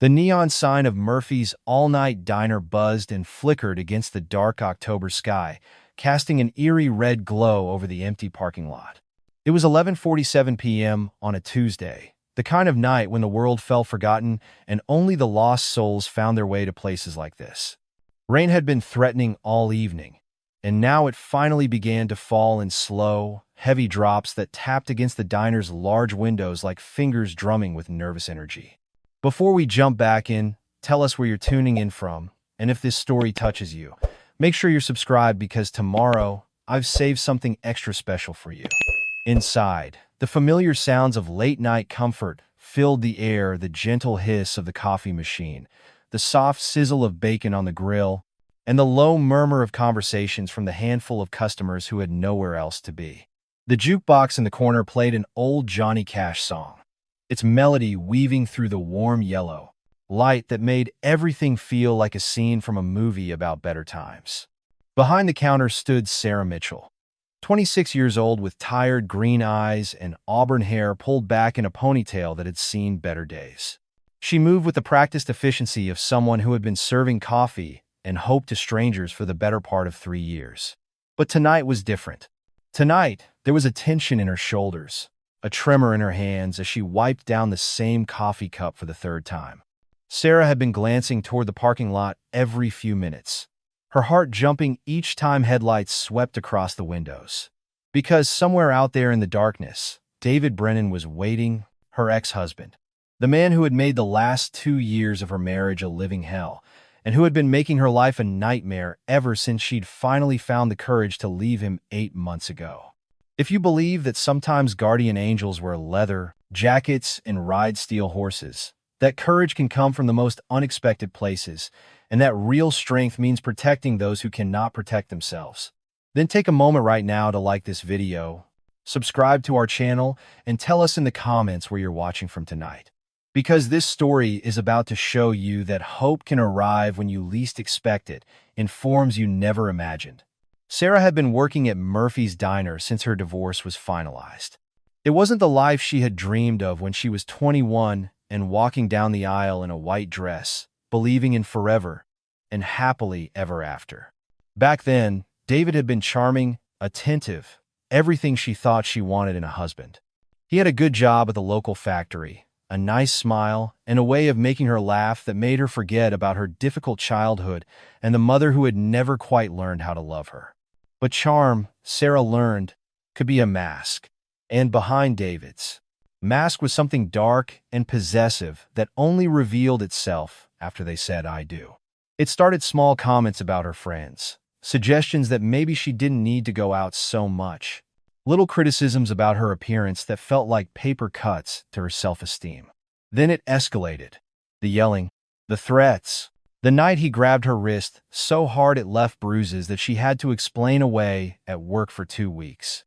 The neon sign of Murphy's all-night diner buzzed and flickered against the dark October sky, casting an eerie red glow over the empty parking lot. It was 11:47 p.m. on a Tuesday, the kind of night when the world fell forgotten and only the lost souls found their way to places like this. Rain had been threatening all evening, and now it finally began to fall in slow, heavy drops that tapped against the diner's large windows like fingers drumming with nervous energy. Before we jump back in, tell us where you're tuning in from, and if this story touches you, make sure you're subscribed because tomorrow, I've saved something extra special for you. Inside, the familiar sounds of late-night comfort filled the air, the gentle hiss of the coffee machine, the soft sizzle of bacon on the grill, and the low murmur of conversations from the handful of customers who had nowhere else to be. The jukebox in the corner played an old Johnny Cash song, its melody weaving through the warm yellow light that made everything feel like a scene from a movie about better times. Behind the counter stood Sarah Mitchell, 26 years old with tired green eyes and auburn hair pulled back in a ponytail that had seen better days. She moved with the practiced efficiency of someone who had been serving coffee and hope to strangers for the better part of 3 years. But tonight was different. Tonight, there was a tension in her shoulders, a tremor in her hands as she wiped down the same coffee cup for the third time. Sarah had been glancing toward the parking lot every few minutes, her heart jumping each time headlights swept across the windows. Because somewhere out there in the darkness, David Brennan was waiting, her ex-husband, the man who had made the last 2 years of her marriage a living hell, and who had been making her life a nightmare ever since she'd finally found the courage to leave him 8 months ago. If you believe that sometimes guardian angels wear leather, jackets, and ride steel horses, that courage can come from the most unexpected places, and that real strength means protecting those who cannot protect themselves, then take a moment right now to like this video, subscribe to our channel, and tell us in the comments where you're watching from tonight. Because this story is about to show you that hope can arrive when you least expect it, in forms you never imagined. Sarah had been working at Murphy's Diner since her divorce was finalized. It wasn't the life she had dreamed of when she was 21 and walking down the aisle in a white dress, believing in forever and happily ever after. Back then, David had been charming, attentive, everything she thought she wanted in a husband. He had a good job at the local factory, a nice smile, and a way of making her laugh that made her forget about her difficult childhood and the mother who had never quite learned how to love her. But charm, Sarah learned, could be a mask. And behind David's mask was something dark and possessive that only revealed itself after they said "I do." It started small comments about her friends, suggestions that maybe she didn't need to go out so much, little criticisms about her appearance that felt like paper cuts to her self-esteem. Then it escalated. The yelling, the threats. The night he grabbed her wrist so hard it left bruises that she had to explain away at work for 2 weeks.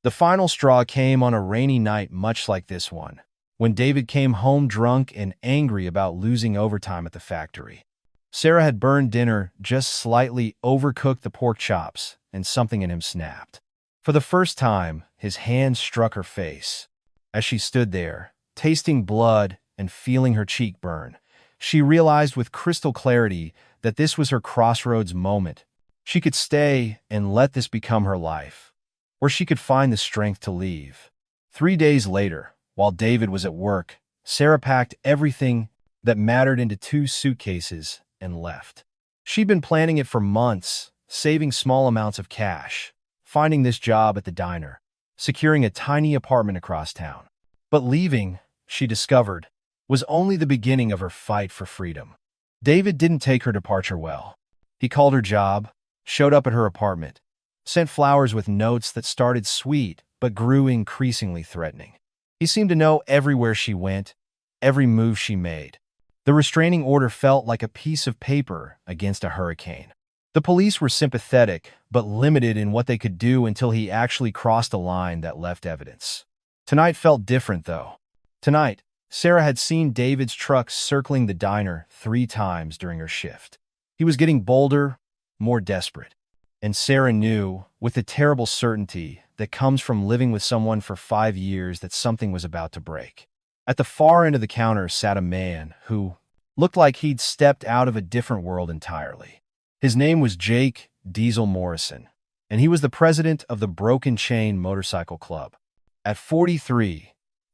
The final straw came on a rainy night much like this one, when David came home drunk and angry about losing overtime at the factory. Sarah had burned dinner, just slightly overcooked the pork chops, and something in him snapped. For the first time, his hand struck her face. As she stood there, tasting blood and feeling her cheek burn, she realized with crystal clarity that this was her crossroads moment. She could stay and let this become her life, or she could find the strength to leave. 3 days later, while David was at work, Sarah packed everything that mattered into 2 suitcases and left. She'd been planning it for months, saving small amounts of cash, finding this job at the diner, securing a tiny apartment across town. But leaving, she discovered, was only the beginning of her fight for freedom. David didn't take her departure well. He called her job, showed up at her apartment, sent flowers with notes that started sweet but grew increasingly threatening. He seemed to know everywhere she went, every move she made. The restraining order felt like a piece of paper against a hurricane. The police were sympathetic, but limited in what they could do until he actually crossed a line that left evidence. Tonight felt different, though. Tonight, Sarah had seen David's truck circling the diner 3 times during her shift. He was getting bolder, more desperate. And Sarah knew, with the terrible certainty that comes from living with someone for 5 years, that something was about to break. At the far end of the counter sat a man who, Looked like he'd stepped out of a different world entirely. His name was Jake Diesel Morrison, and he was the president of the Broken Chain Motorcycle Club. At 43,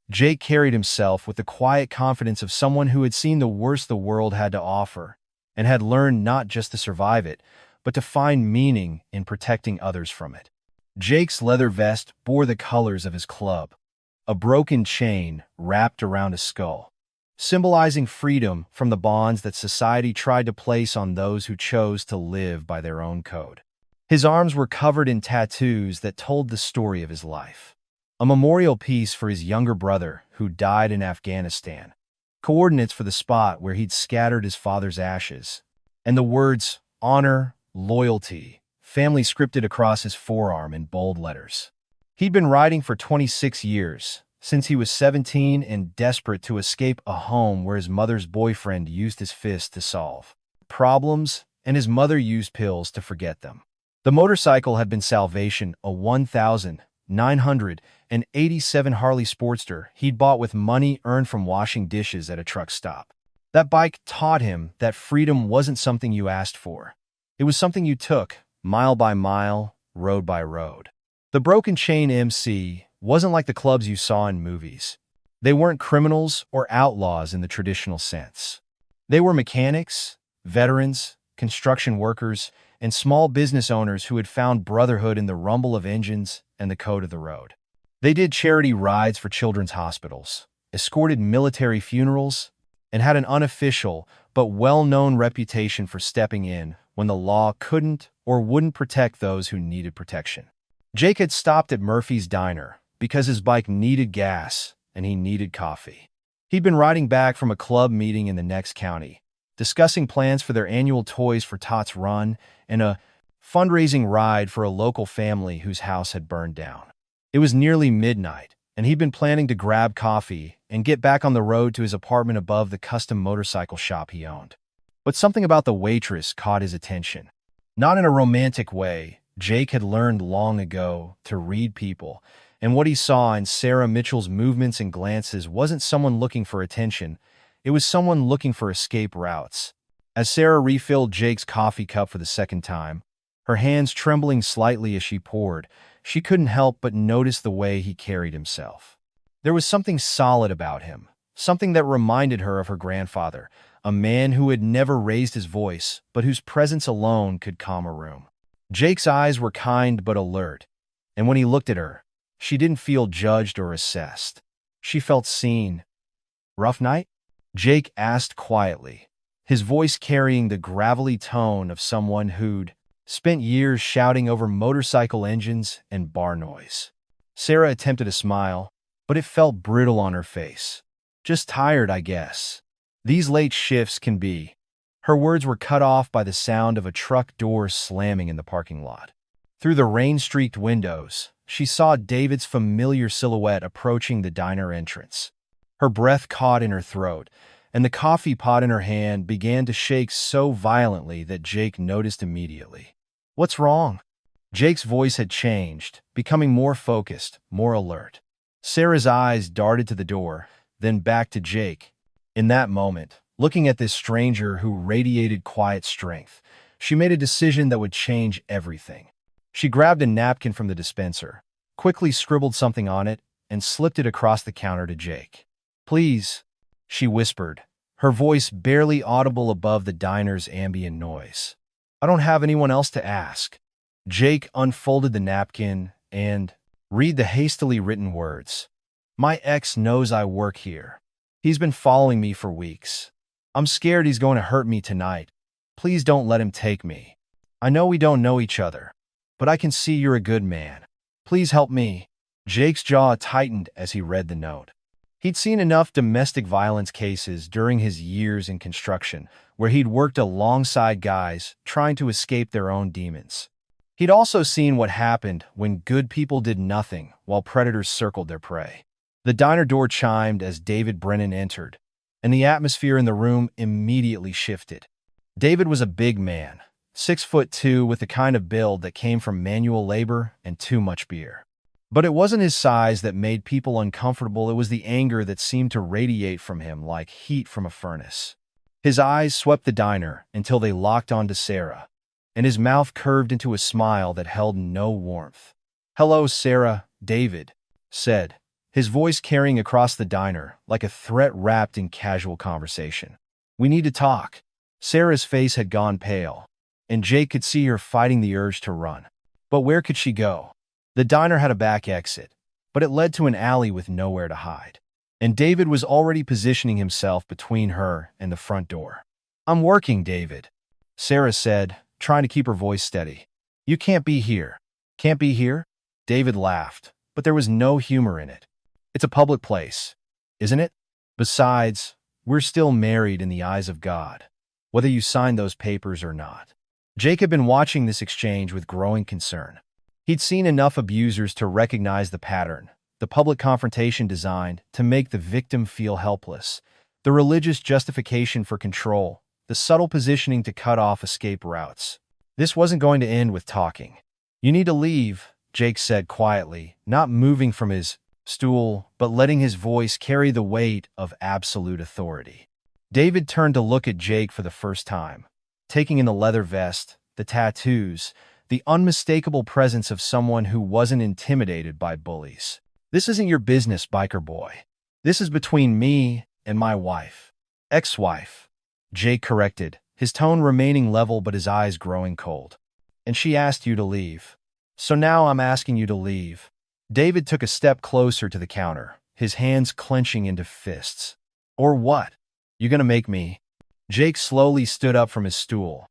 Jake carried himself with the quiet confidence of someone who had seen the worst the world had to offer and had learned not just to survive it, but to find meaning in protecting others from it. Jake's leather vest bore the colors of his club, a broken chain wrapped around his skull, symbolizing freedom from the bonds that society tried to place on those who chose to live by their own code. His arms were covered in tattoos that told the story of his life. A memorial piece for his younger brother who died in Afghanistan, coordinates for the spot where he'd scattered his father's ashes, and the words honor, loyalty, family scripted across his forearm in bold letters. He'd been riding for 26 years, since he was 17 and desperate to escape a home where his mother's boyfriend used his fist to solve problems and his mother used pills to forget them. The motorcycle had been salvation, a 1987 Harley Sportster he'd bought with money earned from washing dishes at a truck stop. That bike taught him that freedom wasn't something you asked for. It was something you took, mile by mile, road by road. The Broken Chain MC wasn't like the clubs you saw in movies. They weren't criminals or outlaws in the traditional sense. They were mechanics, veterans, construction workers, and small business owners who had found brotherhood in the rumble of engines and the code of the road. They did charity rides for children's hospitals, escorted military funerals, and had an unofficial but well-known reputation for stepping in when the law couldn't or wouldn't protect those who needed protection. Jake had stopped at Murphy's Diner because his bike needed gas and he needed coffee. He'd been riding back from a club meeting in the next county, discussing plans for their annual Toys for Tots run and a fundraising ride for a local family whose house had burned down. It was nearly midnight, and he'd been planning to grab coffee and get back on the road to his apartment above the custom motorcycle shop he owned. But something about the waitress caught his attention. Not in a romantic way. Jake had learned long ago to read people, and what he saw in Sarah Mitchell's movements and glances wasn't someone looking for attention. It was someone looking for escape routes. As Sarah refilled Jake's coffee cup for the second time, her hands trembling slightly as she poured, she couldn't help but notice the way he carried himself. There was something solid about him, something that reminded her of her grandfather, a man who had never raised his voice, but whose presence alone could calm a room. Jake's eyes were kind but alert, and when he looked at her, she didn't feel judged or assessed. She felt seen. "Rough night?" Jake asked quietly, his voice carrying the gravelly tone of someone who'd spent years shouting over motorcycle engines and bar noise. Sarah attempted a smile, but it felt brittle on her face. "Just tired, I guess. These late shifts can be." Her words were cut off by the sound of a truck door slamming in the parking lot. Through the rain-streaked windows, she saw David's familiar silhouette approaching the diner entrance. Her breath caught in her throat, and the coffee pot in her hand began to shake so violently that Jake noticed immediately. "What's wrong?" Jake's voice had changed, becoming more focused, more alert. Sarah's eyes darted to the door, then back to Jake. In that moment, looking at this stranger who radiated quiet strength, she made a decision that would change everything. She grabbed a napkin from the dispenser, quickly scribbled something on it, and slipped it across the counter to Jake. "Please," she whispered, her voice barely audible above the diner's ambient noise. "I don't have anyone else to ask." Jake unfolded the napkin and read the hastily written words. "My ex knows I work here. He's been following me for weeks. I'm scared he's going to hurt me tonight. Please don't let him take me. I know we don't know each other, but I can see you're a good man. Please help me." Jake's jaw tightened as he read the note. He'd seen enough domestic violence cases during his years in construction, where he'd worked alongside guys trying to escape their own demons. He'd also seen what happened when good people did nothing while predators circled their prey. The diner door chimed as David Brennan entered, and the atmosphere in the room immediately shifted. David was a big man, 6'2", with the kind of build that came from manual labor and too much beer. But it wasn't his size that made people uncomfortable, it was the anger that seemed to radiate from him like heat from a furnace. His eyes swept the diner until they locked onto Sarah, and his mouth curved into a smile that held no warmth. "Hello, Sarah," David said, his voice carrying across the diner like a threat wrapped in casual conversation. "We need to talk." Sarah's face had gone pale, and Jake could see her fighting the urge to run. But where could she go? The diner had a back exit, but it led to an alley with nowhere to hide. And David was already positioning himself between her and the front door. "I'm working, David," Sarah said, trying to keep her voice steady. "You can't be here." "Can't be here?" David laughed, but there was no humor in it. "It's a public place, isn't it? Besides, we're still married in the eyes of God, whether you sign those papers or not." Jake had been watching this exchange with growing concern. He'd seen enough abusers to recognize the pattern, the public confrontation designed to make the victim feel helpless, the religious justification for control, the subtle positioning to cut off escape routes. This wasn't going to end with talking. "You need to leave," Jake said quietly, not moving from his stool, but letting his voice carry the weight of absolute authority. David turned to look at Jake for the first time, taking in the leather vest, the tattoos, the unmistakable presence of someone who wasn't intimidated by bullies. "This isn't your business, biker boy. This is between me and my wife." "Ex-wife," Jake corrected, his tone remaining level but his eyes growing cold. "And she asked you to leave. So now I'm asking you to leave." David took a step closer to the counter, his hands clenching into fists. "Or what? You gonna make me?" Jake slowly stood up from his stool,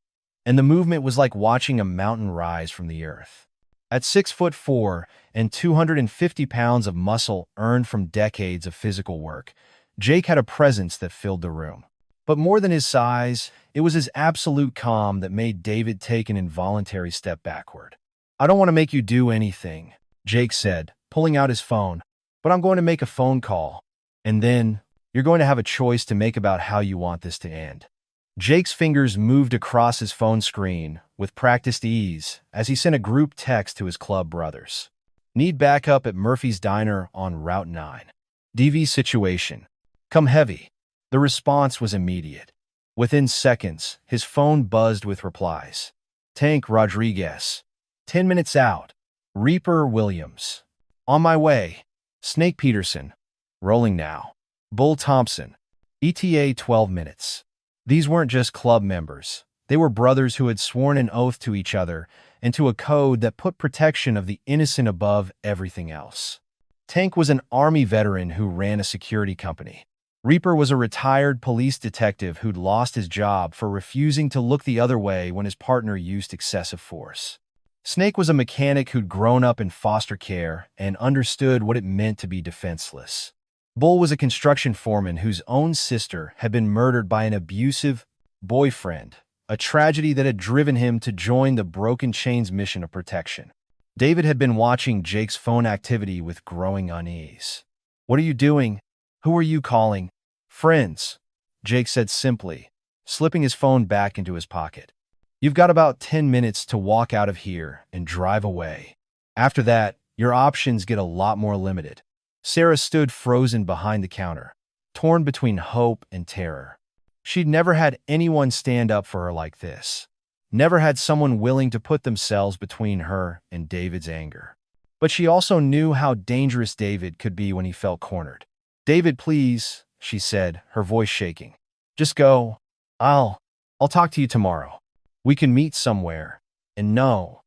and the movement was like watching a mountain rise from the earth. At 6'4" and 250 pounds of muscle earned from decades of physical work, Jake had a presence that filled the room. But more than his size, it was his absolute calm that made David take an involuntary step backward. "I don't want to make you do anything," Jake said, pulling out his phone, "but I'm going to make a phone call. And then, you're going to have a choice to make about how you want this to end." Jake's fingers moved across his phone screen with practiced ease as he sent a group text to his club brothers. "Need backup at Murphy's Diner on Route 9. DV situation. Come heavy." The response was immediate. Within seconds, his phone buzzed with replies. Tank Rodriguez. 10 minutes out. Reaper Williams. On my way. Snake Peterson. Rolling now. Bull Thompson. ETA 12 minutes. These weren't just club members. They were brothers who had sworn an oath to each other and to a code that put protection of the innocent above everything else. Tank was an Army veteran who ran a security company. Reaper was a retired police detective who'd lost his job for refusing to look the other way when his partner used excessive force. Snake was a mechanic who'd grown up in foster care and understood what it meant to be defenseless. Bull was a construction foreman whose own sister had been murdered by an abusive boyfriend, a tragedy that had driven him to join the Broken Chains mission of protection. David had been watching Jake's phone activity with growing unease. "What are you doing? Who are you calling?" "Friends," Jake said simply, slipping his phone back into his pocket. "You've got about 10 minutes to walk out of here and drive away. After that, your options get a lot more limited." Sarah stood frozen behind the counter, torn between hope and terror. She'd never had anyone stand up for her like this. Never had someone willing to put themselves between her and David's anger. But she also knew how dangerous David could be when he felt cornered. "David, please," she said, her voice shaking. "Just go. I'll talk to you tomorrow. We can meet somewhere." And no.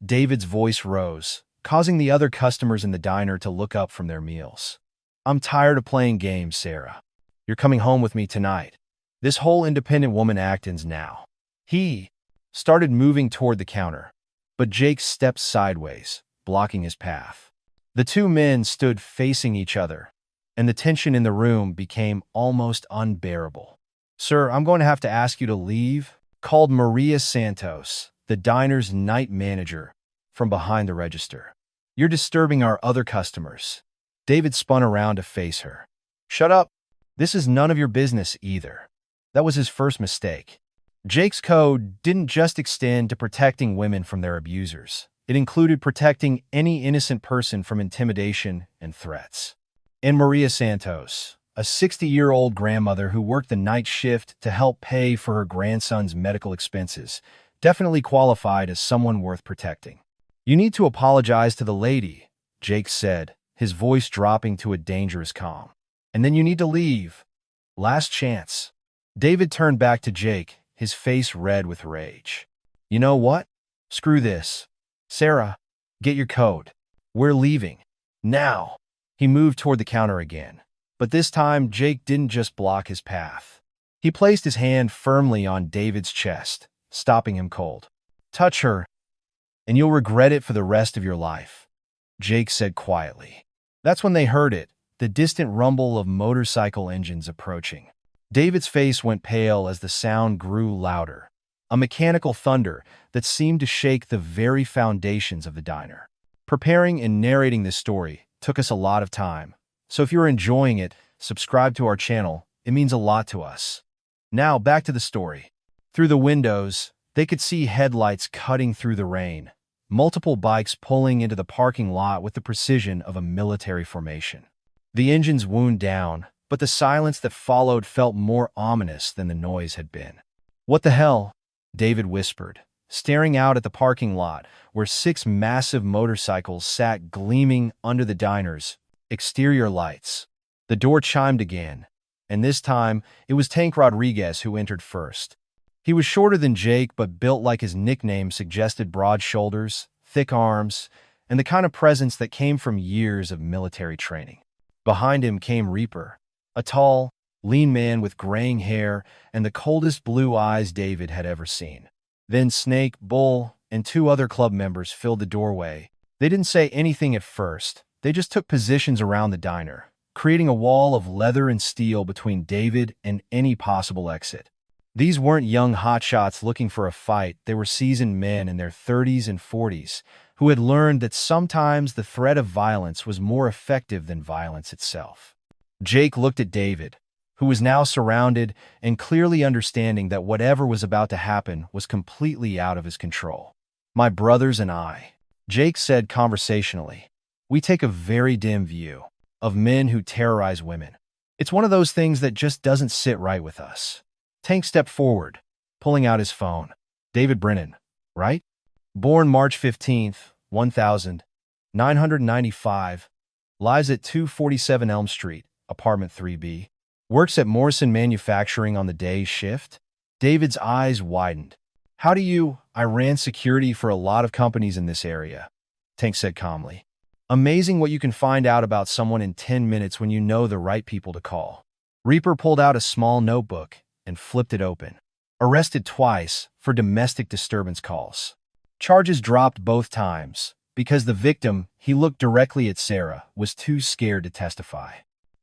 David's voice rose, causing the other customers in the diner to look up from their meals. "I'm tired of playing games, Sarah. You're coming home with me tonight. This whole independent woman act ends now." He started moving toward the counter, but Jake stepped sideways, blocking his path. The two men stood facing each other, and the tension in the room became almost unbearable. "Sir, I'm going to have to ask you to leave," called Maria Santos, the diner's night manager, from behind the register. "You're disturbing our other customers." David spun around to face her. "Shut up. This is none of your business either." That was his first mistake. Jake's code didn't just extend to protecting women from their abusers. It included protecting any innocent person from intimidation and threats. And Maria Santos, a 60-year-old grandmother who worked the night shift to help pay for her grandson's medical expenses, definitely qualified as someone worth protecting. "You need to apologize to the lady," Jake said, his voice dropping to a dangerous calm. "And then you need to leave. Last chance." David turned back to Jake, his face red with rage. "You know what? Screw this. Sarah, get your coat. We're leaving. Now." He moved toward the counter again. But this time, Jake didn't just block his path. He placed his hand firmly on David's chest, stopping him cold. "Touch her, and you'll regret it for the rest of your life," Jake said quietly. That's when they heard it, the distant rumble of motorcycle engines approaching. David's face went pale as the sound grew louder, a mechanical thunder that seemed to shake the very foundations of the diner. Preparing and narrating this story took us a lot of time, so if you're enjoying it, subscribe to our channel. It means a lot to us. Now back to the story. Through the windows, they could see headlights cutting through the rain, multiple bikes pulling into the parking lot with the precision of a military formation. The engines wound down, but the silence that followed felt more ominous than the noise had been. "What the hell?" David whispered, staring out at the parking lot where 6 massive motorcycles sat gleaming under the diner's exterior lights. The door chimed again, and this time it was Tank Rodriguez who entered first. He was shorter than Jake but built like his nickname suggested: broad shoulders, thick arms, and the kind of presence that came from years of military training. Behind him came Reaper, a tall, lean man with graying hair and the coldest blue eyes David had ever seen. Then Snake, Bull, and 2 other club members filled the doorway. They didn't say anything at first. They just took positions around the diner, creating a wall of leather and steel between David and any possible exit. These weren't young hotshots looking for a fight. They were seasoned men in their 30s and 40s who had learned that sometimes the threat of violence was more effective than violence itself. Jake looked at David, who was now surrounded and clearly understanding that whatever was about to happen was completely out of his control. "My brothers and I," Jake said conversationally, "we take a very dim view of men who terrorize women. It's one of those things that just doesn't sit right with us." Tank stepped forward, pulling out his phone. "David Brennan, right? Born March 15th, 1995, lives at 247 Elm Street, apartment 3B. Works at Morrison Manufacturing on the day shift." David's eyes widened. I ran security for a lot of companies in this area," Tank said calmly. "Amazing what you can find out about someone in 10 minutes when you know the right people to call." Reaper pulled out a small notebook and flipped it open. "Arrested twice for domestic disturbance calls. Charges dropped both times because the victim," he looked directly at Sarah, "was too scared to testify.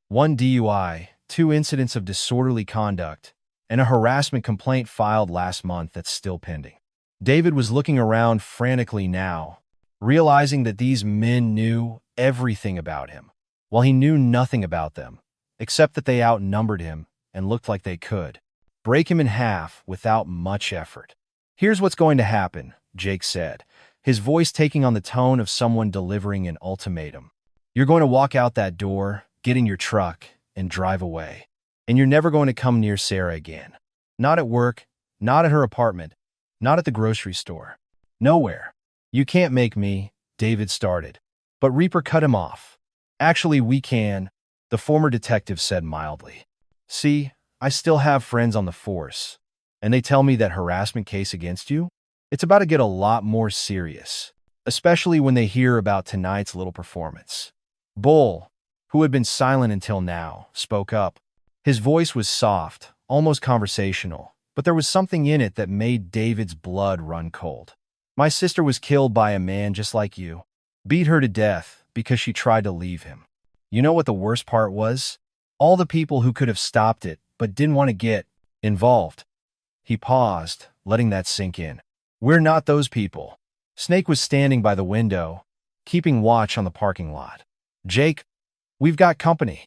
1 DUI, 2 incidents of disorderly conduct, and a harassment complaint filed last month that's still pending." David was looking around frantically now, realizing that these men knew everything about him, while he knew nothing about them, except that they outnumbered him and looked like they could break him in half without much effort. "Here's what's going to happen," Jake said, his voice taking on the tone of someone delivering an ultimatum. "You're going to walk out that door, get in your truck, and drive away. And you're never going to come near Sarah again. Not at work, not at her apartment, not at the grocery store. Nowhere." "You can't make me," David started. But Reaper cut him off. "Actually, we can," the former detective said mildly. "See, I still have friends on the force, and they tell me that harassment case against you, it's about to get a lot more serious, especially when they hear about tonight's little performance." Bull, who had been silent until now, spoke up. His voice was soft, almost conversational, but there was something in it that made David's blood run cold. "My sister was killed by a man just like you. Beat her to death because she tried to leave him. You know what the worst part was? All the people who could have stopped it but didn't want to get involved." He paused, letting that sink in. "We're not those people." Snake was standing by the window, keeping watch on the parking lot. "Jake, we've got company.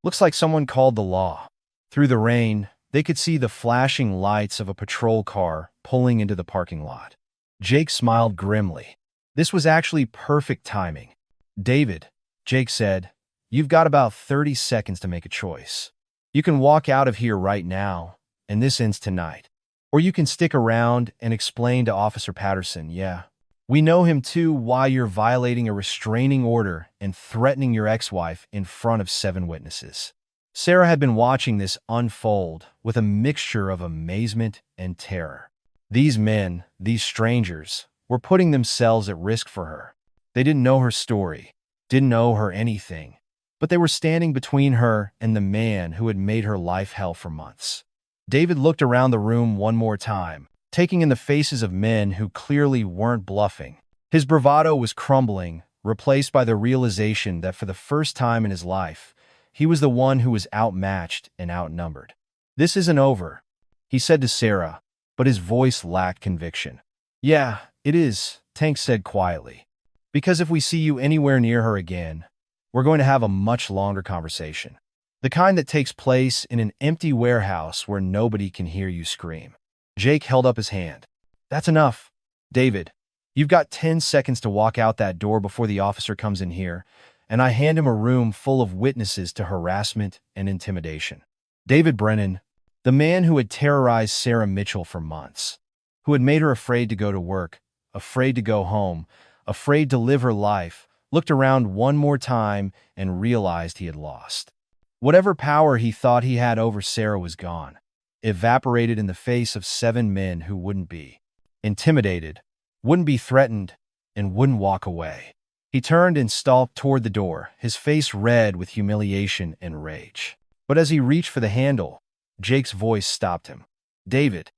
Looks like someone called the law." Through the rain, they could see the flashing lights of a patrol car pulling into the parking lot. Jake smiled grimly. This was actually perfect timing. "David," Jake said, "you've got about 30 seconds to make a choice. You can walk out of here right now, and this ends tonight. Or you can stick around and explain to Officer Patterson, yeah. We know him too, why you're violating a restraining order and threatening your ex-wife in front of 7 witnesses. Sarah had been watching this unfold with a mixture of amazement and terror. These men, these strangers, were putting themselves at risk for her. They didn't know her story, didn't know her anything, but they were standing between her and the man who had made her life hell for months. David looked around the room one more time, taking in the faces of men who clearly weren't bluffing. His bravado was crumbling, replaced by the realization that for the first time in his life, he was the one who was outmatched and outnumbered. "This isn't over," he said to Sarah, but his voice lacked conviction. "Yeah, it is," Tank said quietly. "Because if we see you anywhere near her again, we're going to have a much longer conversation. The kind that takes place in an empty warehouse where nobody can hear you scream." Jake held up his hand. "That's enough. David, you've got 10 seconds to walk out that door before the officer comes in here, and I hand him a room full of witnesses to harassment and intimidation." David Brennan, the man who had terrorized Sarah Mitchell for months, who had made her afraid to go to work, afraid to go home, afraid to live her life, looked around one more time and realized he had lost. Whatever power he thought he had over Sarah was gone, evaporated in the face of 7 men who wouldn't be intimidated, wouldn't be threatened, and wouldn't walk away. He turned and stalked toward the door, his face red with humiliation and rage. But as he reached for the handle, Jake's voice stopped him. "David."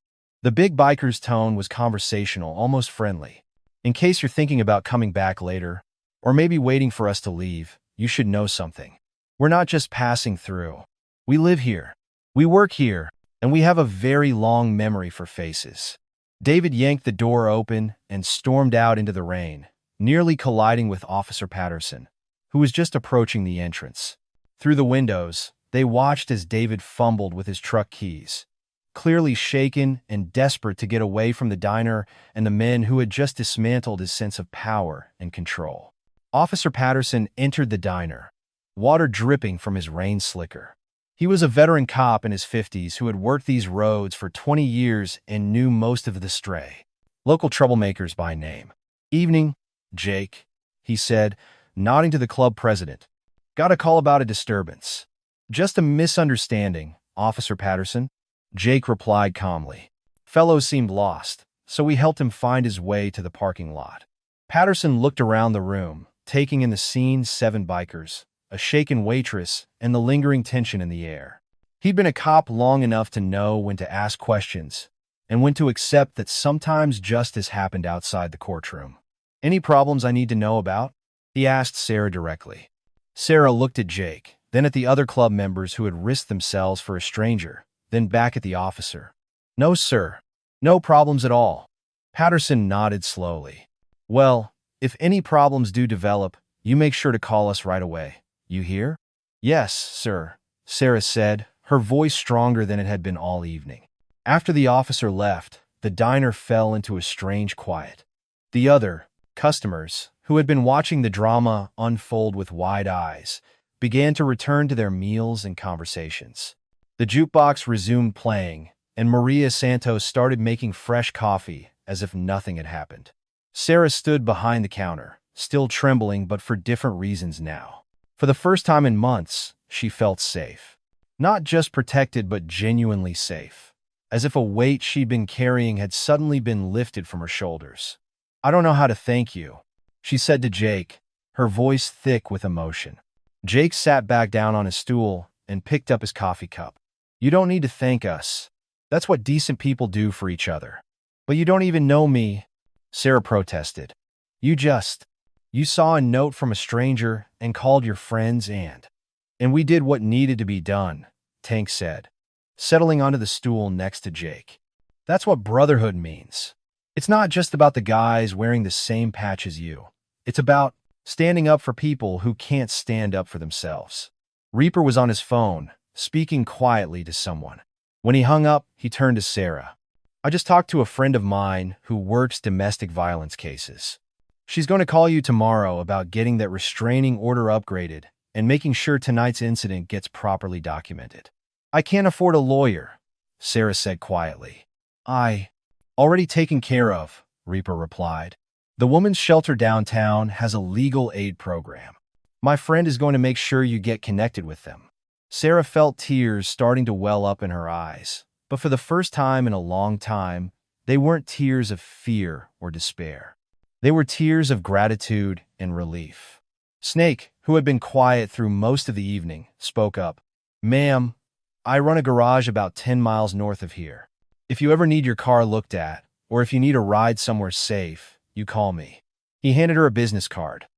The big biker's tone was conversational, almost friendly. "In case you're thinking about coming back later, or maybe waiting for us to leave, you should know something. We're not just passing through. We live here. We work here, and we have a very long memory for faces." David yanked the door open and stormed out into the rain, nearly colliding with Officer Patterson, who was just approaching the entrance. Through the windows, they watched as David fumbled with his truck keys, clearly shaken and desperate to get away from the diner and the men who had just dismantled his sense of power and control. Officer Patterson entered the diner, water dripping from his rain slicker. He was a veteran cop in his 50s who had worked these roads for 20 years and knew most of the stray, local troublemakers by name. "Evening, Jake," he said, nodding to the club president. "Got a call about a disturbance." "Just a misunderstanding, Officer Patterson," Jake replied calmly. Fellow seemed lost, so we helped him find his way to the parking lot. Patterson looked around the room, taking in the scene: 7 bikers, a shaken waitress, and the lingering tension in the air. He'd been a cop long enough to know when to ask questions and when to accept that sometimes justice happened outside the courtroom. "Any problems I need to know about?" he asked Sarah directly. Sarah looked at Jake, then at the other club members who had risked themselves for a stranger, then back at the officer. "No, sir. No problems at all." Patterson nodded slowly. "Well, if any problems do develop, you make sure to call us right away. You hear?" "Yes, sir," Sarah said, her voice stronger than it had been all evening. After the officer left, the diner fell into a strange quiet. The other customers, who had been watching the drama unfold with wide eyes, began to return to their meals and conversations. The jukebox resumed playing, and Maria Santos started making fresh coffee as if nothing had happened. Sarah stood behind the counter, still trembling but for different reasons now. For the first time in months, she felt safe. Not just protected, but genuinely safe. As if a weight she'd been carrying had suddenly been lifted from her shoulders. "I don't know how to thank you," she said to Jake, her voice thick with emotion. Jake sat back down on his stool and picked up his coffee cup. "You don't need to thank us. That's what decent people do for each other." "But you don't even know me," Sarah protested. You saw a note from a stranger and called your friends and we did what needed to be done," Tank said, settling onto the stool next to Jake. "That's what brotherhood means. It's not just about the guys wearing the same patch as you. It's about standing up for people who can't stand up for themselves." Reaper was on his phone, speaking quietly to someone. When he hung up, he turned to Sarah. "I just talked to a friend of mine who works domestic violence cases. She's going to call you tomorrow about getting that restraining order upgraded and making sure tonight's incident gets properly documented." I can't afford a lawyer, Sarah said quietly. I already taken care of, Reaper replied. The woman's shelter downtown has a legal aid program. My friend is going to make sure you get connected with them. Sarah felt tears starting to well up in her eyes, but for the first time in a long time, they weren't tears of fear or despair. They were tears of gratitude and relief. Snake, who had been quiet through most of the evening, spoke up. Ma'am, I run a garage about 10 miles north of here. If you ever need your car looked at, or if you need a ride somewhere safe, you call me. He handed her a business card.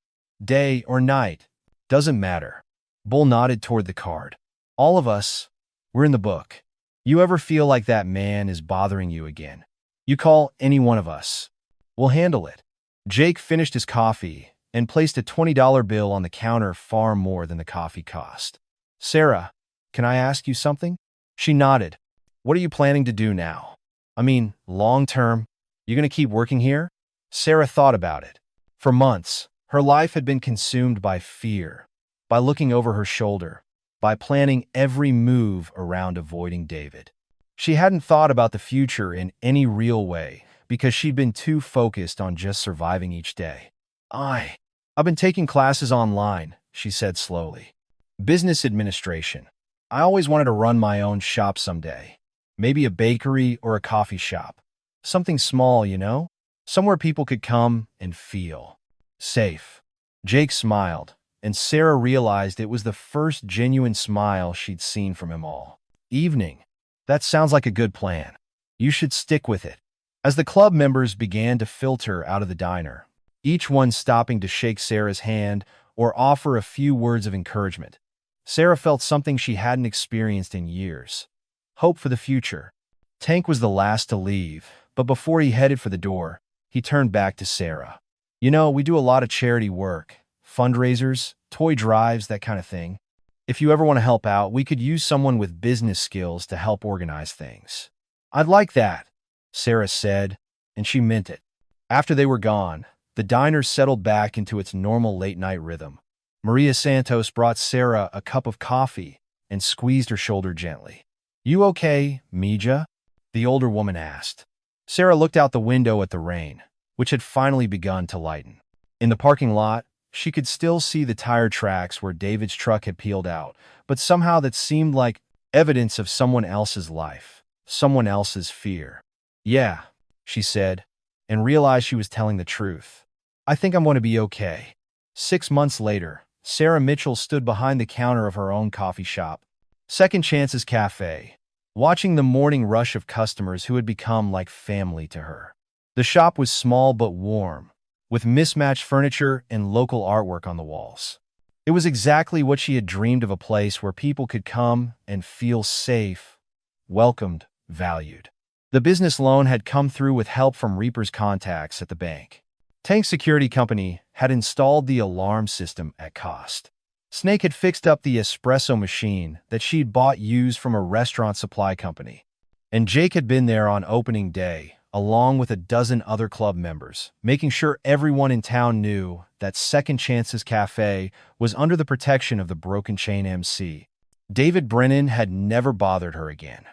Day or night, doesn't matter. Bull nodded toward the card. All of us, we're in the book. You ever feel like that man is bothering you again? You call any one of us. We'll handle it. Jake finished his coffee and placed a $20 bill on the counter, far more than the coffee cost. Sarah, can I ask you something? She nodded. What are you planning to do now? I mean, long term, you gonna keep working here? Sarah thought about it. For months, her life had been consumed by fear, by looking over her shoulder, by planning every move around avoiding David. She hadn't thought about the future in any real way because she'd been too focused on just surviving each day. I've been taking classes online, she said slowly. Business administration. I always wanted to run my own shop someday. Maybe a bakery or a coffee shop. Something small, you know? Somewhere people could come and feel safe. Jake smiled, and Sarah realized it was the first genuine smile she'd seen from him all evening. That sounds like a good plan. You should stick with it. As the club members began to filter out of the diner, each one stopping to shake Sarah's hand or offer a few words of encouragement, Sarah felt something she hadn't experienced in years. Hope for the future. Tank was the last to leave, but before he headed for the door, he turned back to Sarah. You know, we do a lot of charity work, fundraisers, toy drives, that kind of thing. If you ever want to help out, we could use someone with business skills to help organize things. I'd like that, Sarah said, and she meant it. After they were gone, the diner settled back into its normal late-night rhythm. Maria Santos brought Sarah a cup of coffee and squeezed her shoulder gently. You okay, Mija? The older woman asked. Sarah looked out the window at the rain, which had finally begun to lighten. In the parking lot, she could still see the tire tracks where David's truck had peeled out, but somehow that seemed like evidence of someone else's life, someone else's fear. Yeah, she said, and realized she was telling the truth. I think I'm going to be okay. 6 months later, Sarah Mitchell stood behind the counter of her own coffee shop, Second Chances Cafe, watching the morning rush of customers who had become like family to her. The shop was small but warm, with mismatched furniture and local artwork on the walls. It was exactly what she had dreamed of, a place where people could come and feel safe, welcomed, valued. The business loan had come through with help from Reaper's contacts at the bank. Tank's security company had installed the alarm system at cost. Snake had fixed up the espresso machine that she'd bought used from a restaurant supply company. And Jake had been there on opening day, along with a dozen other club members, making sure everyone in town knew that Second Chances Cafe was under the protection of the Broken Chain MC. David Brennan had never bothered her again.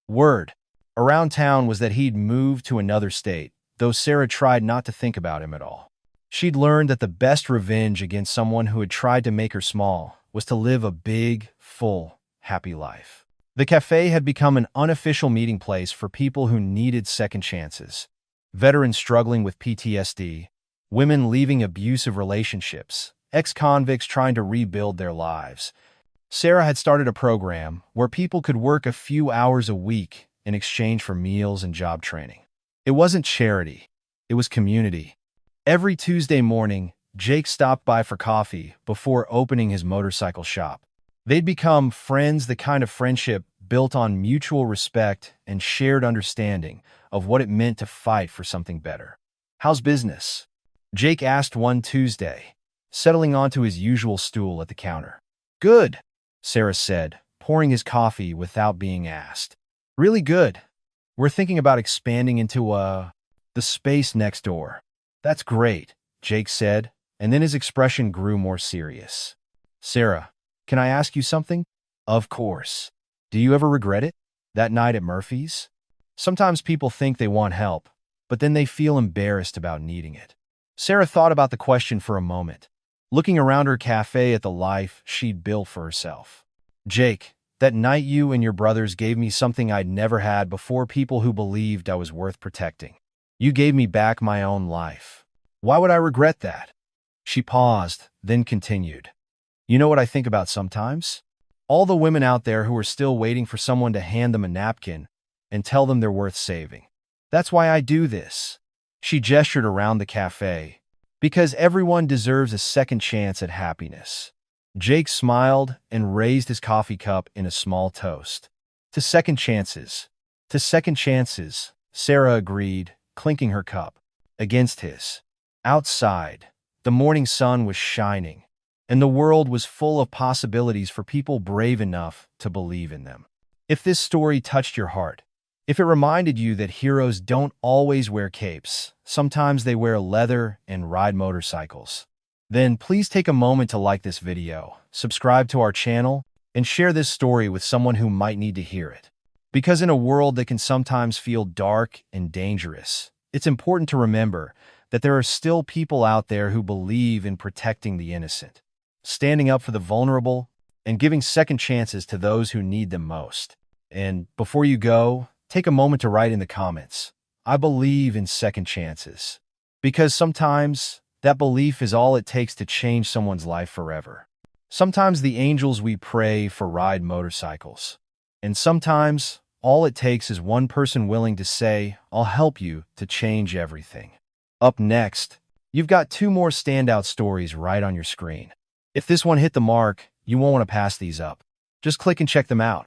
Word around town was that he'd moved to another state, though Sarah tried not to think about him at all. She'd learned that the best revenge against someone who had tried to make her small was to live a big, full, happy life. The cafe had become an unofficial meeting place for people who needed second chances. Veterans struggling with PTSD, women leaving abusive relationships, ex-convicts trying to rebuild their lives. Sarah had started a program where people could work a few hours a week in exchange for meals and job training. It wasn't charity, it was community. Every Tuesday morning, Jake stopped by for coffee before opening his motorcycle shop. They'd become friends, the kind of friendship built on mutual respect and shared understanding of what it meant to fight for something better. How's business? Jake asked one Tuesday, settling onto his usual stool at the counter. Good, Sarah said, pouring his coffee without being asked. Really good. We're thinking about expanding into the space next door. That's great, Jake said, and then his expression grew more serious. Sarah, can I ask you something? Of course. Do you ever regret it? That night at Murphy's? Sometimes people think they want help, but then they feel embarrassed about needing it. Sarah thought about the question for a moment, looking around her cafe at the life she'd built for herself. Jake, that night you and your brothers gave me something I'd never had before, people who believed I was worth protecting. You gave me back my own life. Why would I regret that? She paused, then continued. You know what I think about sometimes? All the women out there who are still waiting for someone to hand them a napkin and tell them they're worth saving. That's why I do this. She gestured around the cafe. Because everyone deserves a second chance at happiness. Jake smiled and raised his coffee cup in a small toast. To second chances. To second chances, Sarah agreed, clinking her cup against his. Outside, the morning sun was shining, and the world was full of possibilities for people brave enough to believe in them. If this story touched your heart, if it reminded you that heroes don't always wear capes, sometimes they wear leather and ride motorcycles, then please take a moment to like this video, subscribe to our channel, and share this story with someone who might need to hear it. Because in a world that can sometimes feel dark and dangerous, it's important to remember that there are still people out there who believe in protecting the innocent, standing up for the vulnerable, and giving second chances to those who need them most. And before you go, take a moment to write in the comments, I believe in second chances. Because sometimes that belief is all it takes to change someone's life forever. Sometimes the angels we pray for ride motorcycles. And sometimes all it takes is one person willing to say, I'll help you, to change everything. Up next, you've got two more standout stories right on your screen. If this one hit the mark, you won't want to pass these up. Just click and check them out.